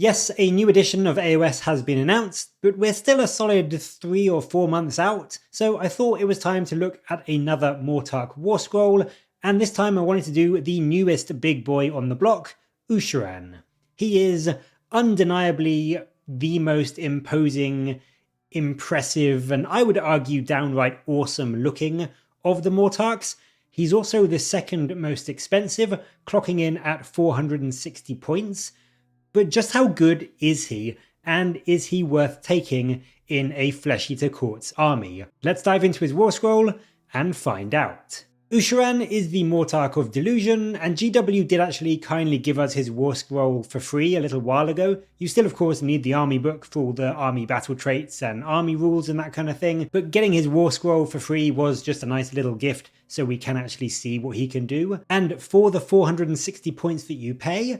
Yes, a new edition of AOS has been announced, but we're still a solid 3 or 4 months out, so I thought it was time to look at another Mortarch War Scroll, and this time I wanted to do the newest big boy on the block, Ushoran. He is undeniably the most imposing, impressive, and I would argue downright awesome looking of the Mortarchs. He's also the second most expensive, clocking in at 460 points. But just how good is he, and is he worth taking in a Flesh Eater Court's army? Let's dive into his War Scroll and find out. Ushoran is the Mortarch of Delusion, and GW did actually kindly give us his War Scroll for free a little while ago. You still of course need the army book for all the army battle traits and army rules and that kind of thing, but getting his War Scroll for free was just a nice little gift so we can actually see what he can do. And for the 460 points that you pay,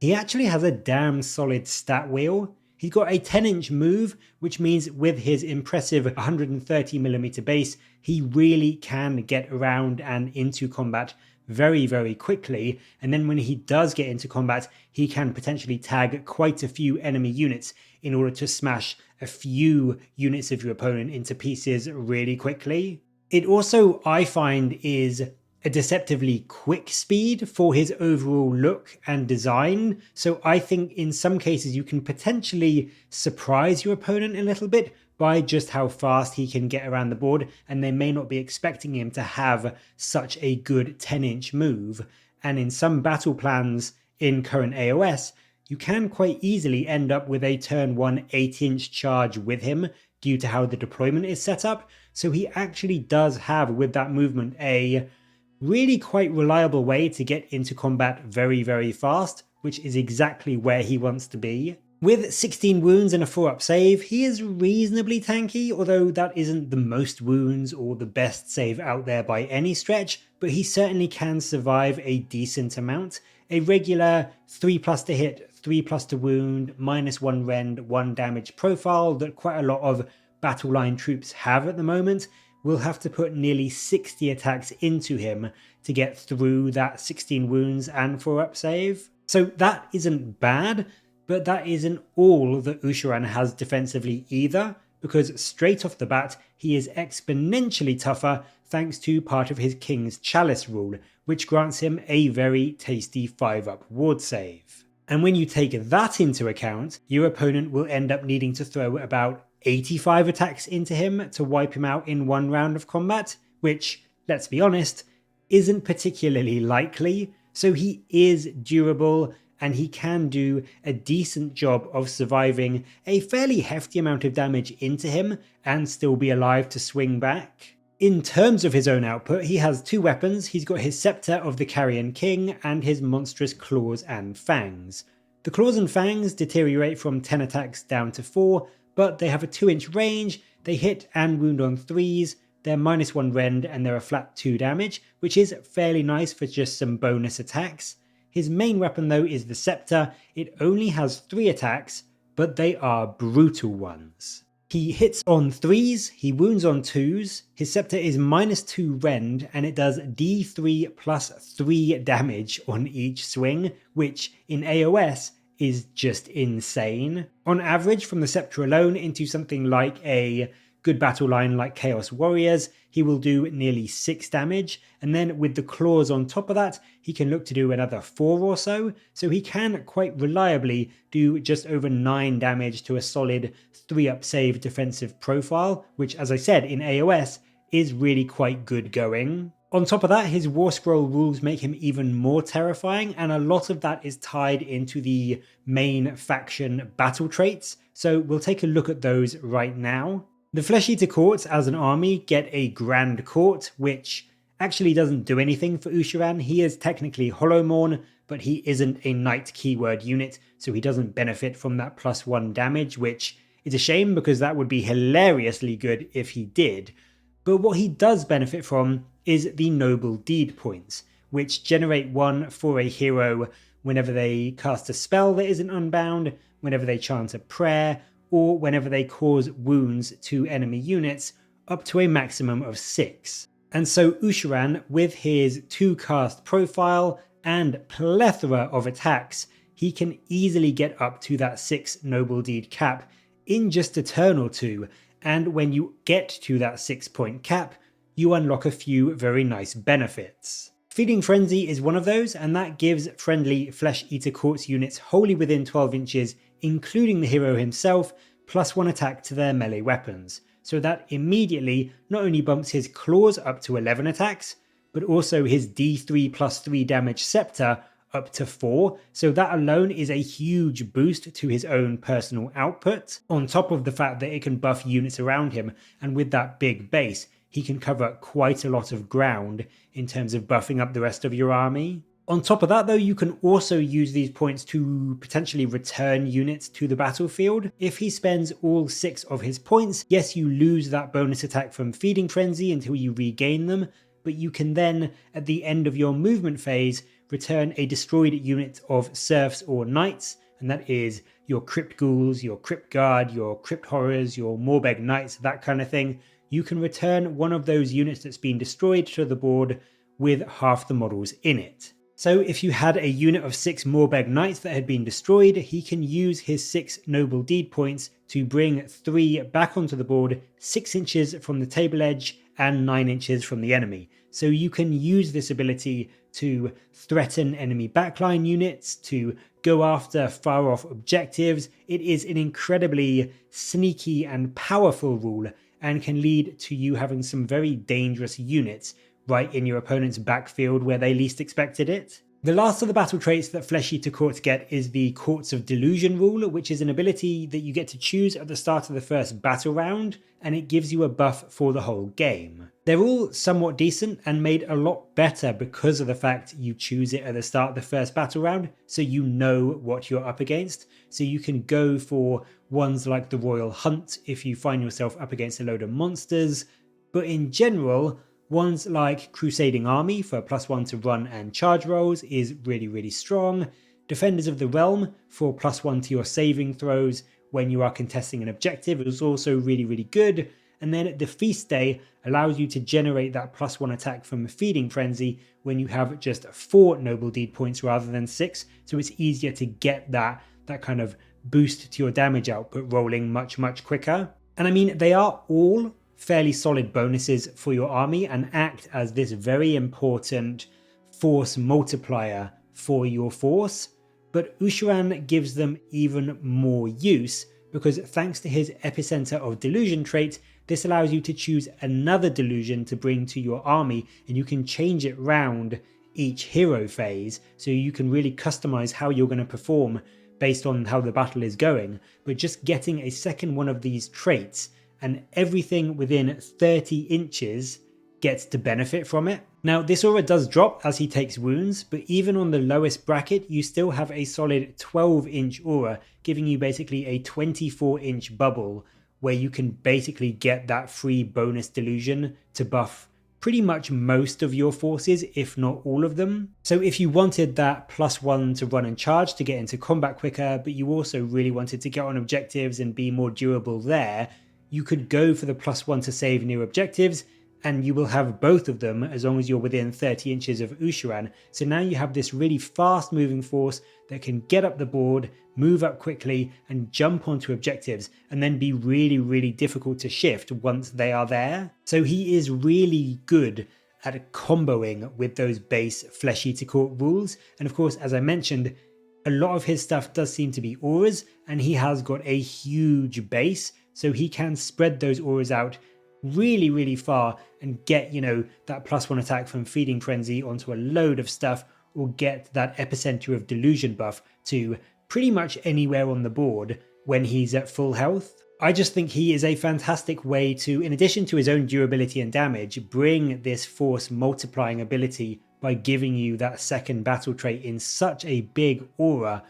he actually has a damn solid stat wheel. He's got a 10-inch move, which means with his impressive 130mm base, he really can get around and into combat very, very quickly. And then when he does get into combat, he can potentially tag quite a few enemy units in order to smash a few units of your opponent into pieces really quickly. It also, I find, is a deceptively quick speed for his overall look and design, so I think in some cases you can potentially surprise your opponent a little bit by just how fast he can get around the board, and they may not be expecting him to have such a good 10-inch move. And in some battle plans in current AOS, you can quite easily end up with a turn 1 8-inch charge with him due to how the deployment is set up, so he actually does have with that movement a really quite reliable way to get into combat very, very fast, which is exactly where he wants to be. With 16 wounds and a 4-up save, he is reasonably tanky, although that isn't the most wounds or the best save out there by any stretch, but he certainly can survive a decent amount. A regular 3+ to hit, 3+ to wound, -1 rend, 1 damage profile that quite a lot of battle line troops have at the moment will have to put nearly 60 attacks into him to get through that 16 wounds and 4-up save. So that isn't bad, but that isn't all that Ushoran has defensively either, because straight off the bat he is exponentially tougher thanks to part of his King's Chalice rule, which grants him a very tasty 5-up ward save. And when you take that into account, your opponent will end up needing to throw about 85 attacks into him to wipe him out in one round of combat, which, let's be honest, isn't particularly likely. So he is durable and he can do a decent job of surviving a fairly hefty amount of damage into him and still be alive to swing back. In terms of his own output, he has 2 weapons. He's got his Scepter of the Carrion King and his monstrous Claws and Fangs. The Claws and Fangs deteriorate from 10 attacks down to 4, but they have a 2-inch range, they hit and wound on 3s, they're -1 rend and they're a flat 2 damage, which is fairly nice for just some bonus attacks. His main weapon though is the Scepter. It only has 3 attacks, but they are brutal ones. He hits on 3s, he wounds on 2s, his Scepter is -2 rend and it does D3 plus 3 damage on each swing, which in AOS is just insane. On average, from the Scepter alone into something like a good battle line like Chaos Warriors, he will do nearly 6 damage, and then with the Claws on top of that, he can look to do another 4 or so he can quite reliably do just over 9 damage to a solid 3-up save defensive profile, which as I said in AOS is really quite good going. On top of that, his War Scroll rules make him even more terrifying, and a lot of that is tied into the main faction battle traits, so we'll take a look at those right now. The Flesh Eater Courts as an army get a Grand Court, which actually doesn't do anything for Ushoran. He is technically Hollowmourn, but he isn't a Knight keyword unit, so he doesn't benefit from that +1 damage, which is a shame because that would be hilariously good if he did. But what he does benefit from is the Noble Deed points, which generate 1 for a hero whenever they cast a spell that isn't unbound, whenever they chant a prayer, or whenever they cause wounds to enemy units, up to a maximum of 6. And so Ushoran, with his 2-cast profile and plethora of attacks, he can easily get up to that 6 noble deed cap in just a turn or two, and when you get to that 6-point cap, you unlock a few very nice benefits. Feeding Frenzy is one of those, and that gives friendly Flesh Eater Courts units wholly within 12 inches, including the hero himself, +1 attack to their melee weapons. So that immediately not only bumps his claws up to 11 attacks, but also his D3+3 damage scepter up to 4, so that alone is a huge boost to his own personal output, on top of the fact that it can buff units around him, and with that big base, he can cover quite a lot of ground in terms of buffing up the rest of your army. On top of that though, you can also use these points to potentially return units to the battlefield. If he spends all 6 of his points, yes, you lose that bonus attack from Feeding Frenzy until you regain them, but you can then, at the end of your movement phase, return a destroyed unit of serfs or knights, and that is your crypt ghouls, your crypt guard, your crypt horrors, your Morbeg knights, that kind of thing. You can return one of those units that's been destroyed to the board with half the models in it. So if you had a unit of 6 Morbeg knights that had been destroyed, he can use his 6 noble deed points to bring 3 back onto the board 6 inches from the table edge and 9 inches from the enemy. So you can use this ability to threaten enemy backline units, to go after far off objectives. It is an incredibly sneaky and powerful rule, and can lead to you having some very dangerous units right in your opponent's backfield where they least expected it. The last of the battle traits that Flesh Eater Courts get is the Courts of Delusion rule, which is an ability that you get to choose at the start of the first battle round, and it gives you a buff for the whole game. They're all somewhat decent and made a lot better because of the fact you choose it at the start of the first battle round, so you know what you're up against. So you can go for ones like the Royal Hunt if you find yourself up against a load of monsters, but in general, ones like Crusading Army for +1 to run and charge rolls is really strong. Defenders of the Realm for +1 to your saving throws when you are contesting an objective is also really good. And then the Feast Day allows you to generate that +1 attack from Feeding Frenzy when you have just 4 noble deed points rather than 6, so it's easier to get that kind of boost to your damage output rolling much quicker. And I mean, they are all fairly solid bonuses for your army and act as this very important force multiplier for your force, but Ushoran gives them even more use because thanks to his Epicenter of Delusion trait, this allows you to choose another delusion to bring to your army, and you can change it round each hero phase, so you can really customize how you're going to perform based on how the battle is going. But just getting a second one of these traits and everything within 30 inches gets to benefit from it. Now this aura does drop as he takes wounds, but even on the lowest bracket you still have a solid 12-inch aura, giving you basically a 24-inch bubble where you can basically get that free bonus delusion to buff pretty much most of your forces, if not all of them. So if you wanted that +1 to run and charge to get into combat quicker, but you also really wanted to get on objectives and be more durable there, you could go for the +1 to save near objectives, and you will have both of them as long as you're within 30 inches of Ushoran. So now you have this really fast moving force that can get up the board, move up quickly, and jump onto objectives, and then be really difficult to shift once they are there. So he is really good at comboing with those base Flesh Eater Court rules, and of course, as I mentioned, a lot of his stuff does seem to be auras, and he has got a huge base, so he can spread those auras out really far and get, you know, that +1 attack from Feeding Frenzy onto a load of stuff, or get that Epicenter of Delusion buff to pretty much anywhere on the board when he's at full health. I just think he is a fantastic way to, in addition to his own durability and damage, bring this force multiplying ability by giving you that second battle trait in such a big aura.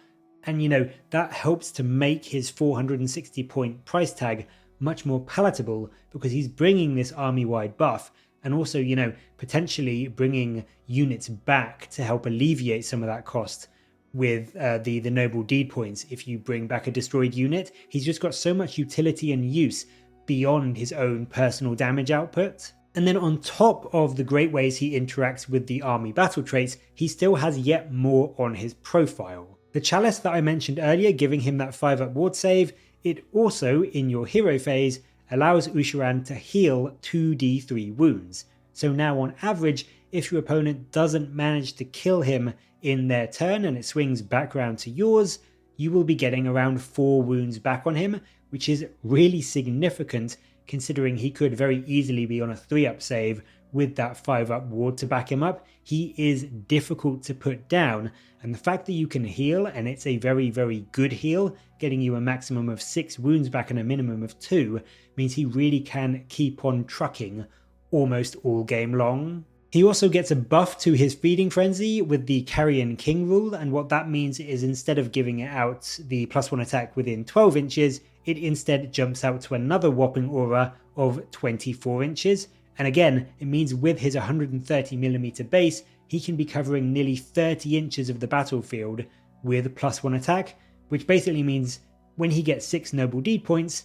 And you know, that helps to make his 460 point price tag much more palatable because he's bringing this army-wide buff, and also, you know, potentially bringing units back to help alleviate some of that cost with the noble deed points. If you bring back a destroyed unit, he's just got so much utility and use beyond his own personal damage output. And then on top of the great ways he interacts with the army battle traits, he still has yet more on his profile. The chalice that I mentioned earlier, giving him that 5-up ward save, it also, in your hero phase, allows Ushoran to heal 2d3 wounds. So now on average, if your opponent doesn't manage to kill him in their turn and it swings back round to yours, you will be getting around 4 wounds back on him, which is really significant considering he could very easily be on a 3-up save with that 5-up ward to back him up. He is difficult to put down, and the fact that you can heal, and it's a very, very good heal, getting you a maximum of 6 wounds back and a minimum of 2, means he really can keep on trucking almost all game long. He also gets a buff to his Feeding Frenzy with the Carrion King rule, and what that means is instead of giving it out the +1 attack within 12 inches, it instead jumps out to another whopping aura of 24 inches. And again, it means with his 130mm base, he can be covering nearly 30 inches of the battlefield with +1 attack, which basically means when he gets 6 Noble Deed points,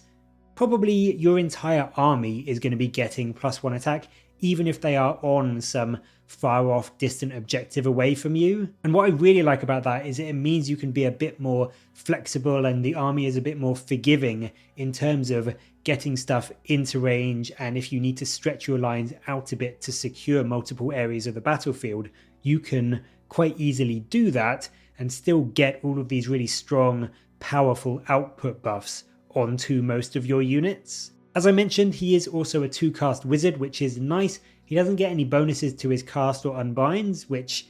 probably your entire army is going to be getting +1 attack, even if they are on some far off distant objective away from you. And what I really like about that is it means you can be a bit more flexible and the army is a bit more forgiving in terms of getting stuff into range, and if you need to stretch your lines out a bit to secure multiple areas of the battlefield, you can quite easily do that and still get all of these really strong, powerful output buffs onto most of your units. As I mentioned, he is also a 2-cast wizard, which is nice. He doesn't get any bonuses to his cast or unbinds, which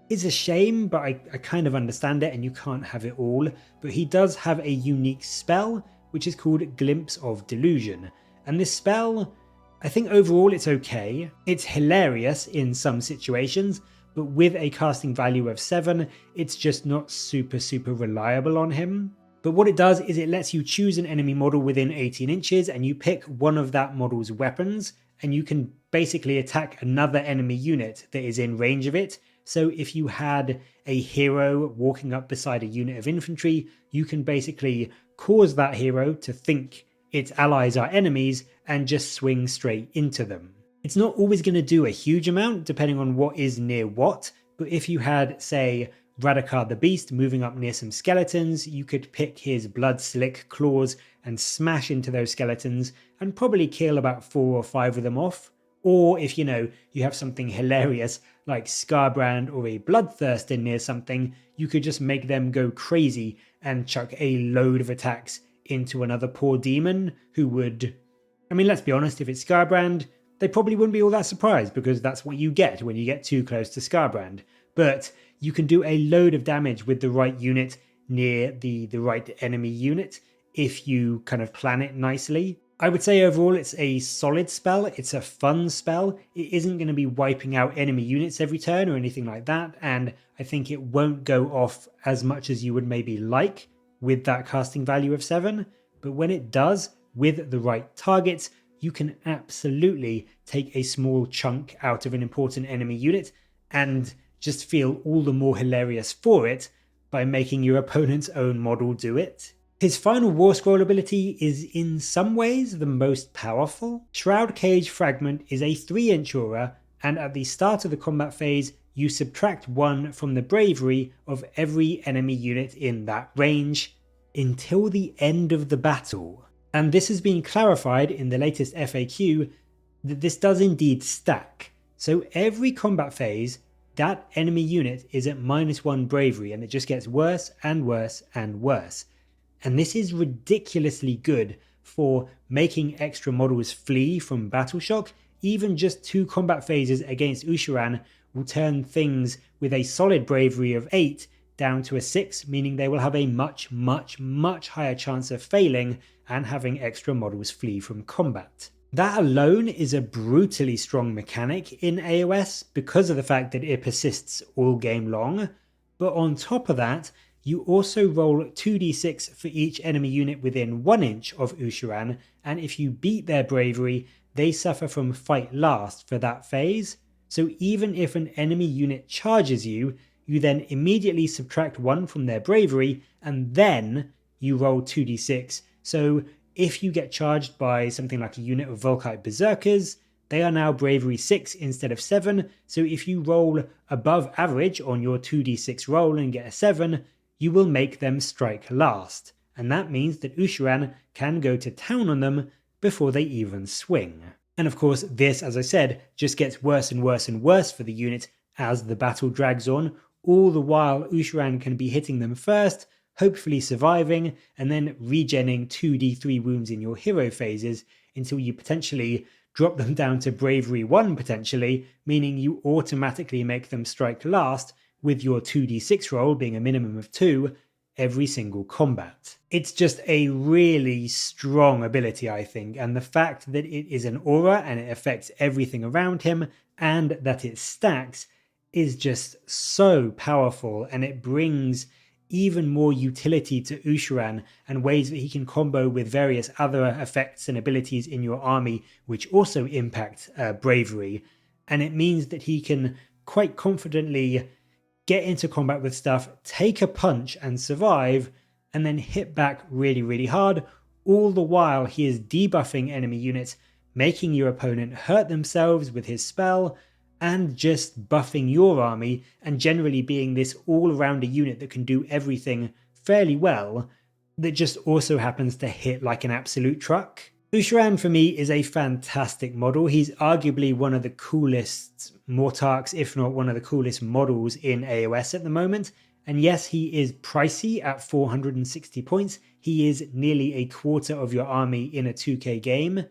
is a shame, but I kind of understand it and you can't have it all. But he does have a unique spell, which is called Glimpse of Delusion. And this spell, I think overall it's okay. It's hilarious in some situations, but with a casting value of 7, it's just not super reliable on him. But what it does is it lets you choose an enemy model within 18 inches and you pick one of that model's weapons, and you can basically attack another enemy unit that is in range of it. So if you had a hero walking up beside a unit of infantry, you can basically cause that hero to think its allies are enemies and just swing straight into them. It's not always going to do a huge amount depending on what is near what, but if you had, say, Radakar the Beast moving up near some skeletons, you could pick his blood slick claws and smash into those skeletons and probably kill about 4 or 5 of them off. Or if you have something hilarious like Scarbrand or a Bloodthirster near something, you could just make them go crazy and chuck a load of attacks into another poor demon who would... I mean, let's be honest, if it's Scarbrand, they probably wouldn't be all that surprised because that's what you get when you get too close to Scarbrand. But you can do a load of damage with the right unit near the right enemy unit if you kind of plan it nicely. I would say overall it's a solid spell, it's a fun spell. It isn't going to be wiping out enemy units every turn or anything like that, and I think it won't go off as much as you would maybe like with that casting value of 7, but when it does, with the right targets, you can absolutely take a small chunk out of an important enemy unit and just feel all the more hilarious for it by making your opponent's own model do it. His final War Scroll ability is in some ways the most powerful. Shroud Cage Fragment is a 3-inch aura, and at the start of the combat phase, you subtract 1 from the bravery of every enemy unit in that range until the end of the battle. And this has been clarified in the latest FAQ that this does indeed stack. So every combat phase, that enemy unit is at -1 bravery, and it just gets worse and worse and worse. And this is ridiculously good for making extra models flee from battle shock. Even just 2 combat phases against Ushoran will turn things with a solid bravery of 8 down to a 6, meaning they will have a much higher chance of failing and having extra models flee from combat. That alone is a brutally strong mechanic in AOS because of the fact that it persists all game long, but on top of that, you also roll 2d6 for each enemy unit within 1 inch of Ushoran, and if you beat their bravery, they suffer from fight last for that phase. So even if an enemy unit charges you, you then immediately subtract 1 from their bravery, and then you roll 2d6. So if you get charged by something like a unit of Volkite Berserkers, they are now bravery 6 instead of 7, so if you roll above average on your 2d6 roll and get a 7, you will make them strike last, and that means that Ushoran can go to town on them before they even swing. And of course, this, as I said, just gets worse and worse and worse for the unit as the battle drags on. All the while, Ushoran can be hitting them first, hopefully surviving, and then regenning 2d3 wounds in your hero phases until you potentially drop them down to bravery 1 potentially, meaning you automatically make them strike last with your 2d6 roll being a minimum of 2 every single combat. It's just a really strong ability, I think, and the fact that it is an aura and it affects everything around him and that it stacks is just so powerful, and it brings even more utility to Ushoran and ways that he can combo with various other effects and abilities in your army which also impact bravery, and it means that he can quite confidently get into combat with stuff, take a punch and survive, and then hit back really, really hard, all the while he is debuffing enemy units, making your opponent hurt themselves with his spell, and just buffing your army, and generally being this all-rounder unit that can do everything fairly well, that just also happens to hit like an absolute truck. Ushoran for me is a fantastic model. He's arguably one of the coolest Mortarchs, if not one of the coolest models in AOS at the moment. And yes, he is pricey at 460 points. He is nearly a quarter of your army in a 2k game.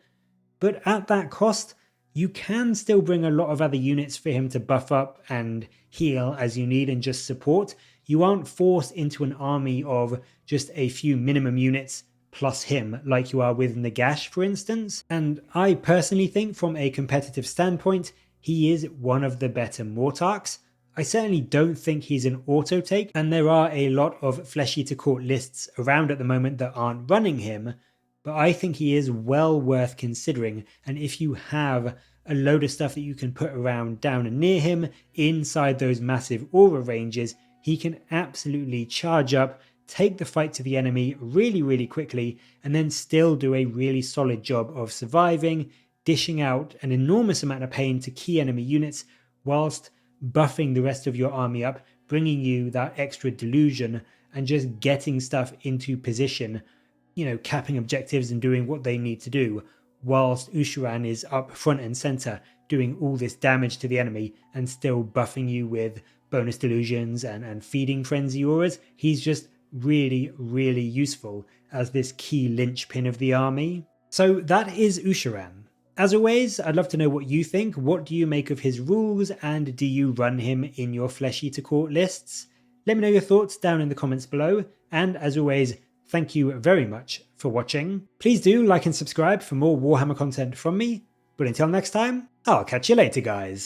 But at that cost, you can still bring a lot of other units for him to buff up and heal as you need and just support. You aren't forced into an army of just a few minimum units plus him like you are with Nagash, for instance. And I personally think from a competitive standpoint, he is one of the better Mortarchs. I certainly don't think he's an auto take, and there are a lot of Flesh Eater Court lists around at the moment that aren't running him, but I think he is well worth considering. And if you have a load of stuff that you can put around down and near him inside those massive aura ranges, he can absolutely charge up, take the fight to the enemy really, really quickly, and then still do a really solid job of surviving, dishing out an enormous amount of pain to key enemy units whilst buffing the rest of your army up, bringing you that extra delusion and just getting stuff into position, capping objectives and doing what they need to do, whilst Ushoran is up front and center doing all this damage to the enemy and still buffing you with bonus delusions and feeding frenzy auras. He's just really, really useful as this key linchpin of the army. So that is Ushoran. As always, I'd love to know what you think. What do you make of his rules, and do you run him in your Flesh Eater Court lists? Let me know your thoughts down in the comments below, and as always, thank you very much for watching. Please do like and subscribe for more Warhammer content from me, but until next time, I'll catch you later, guys.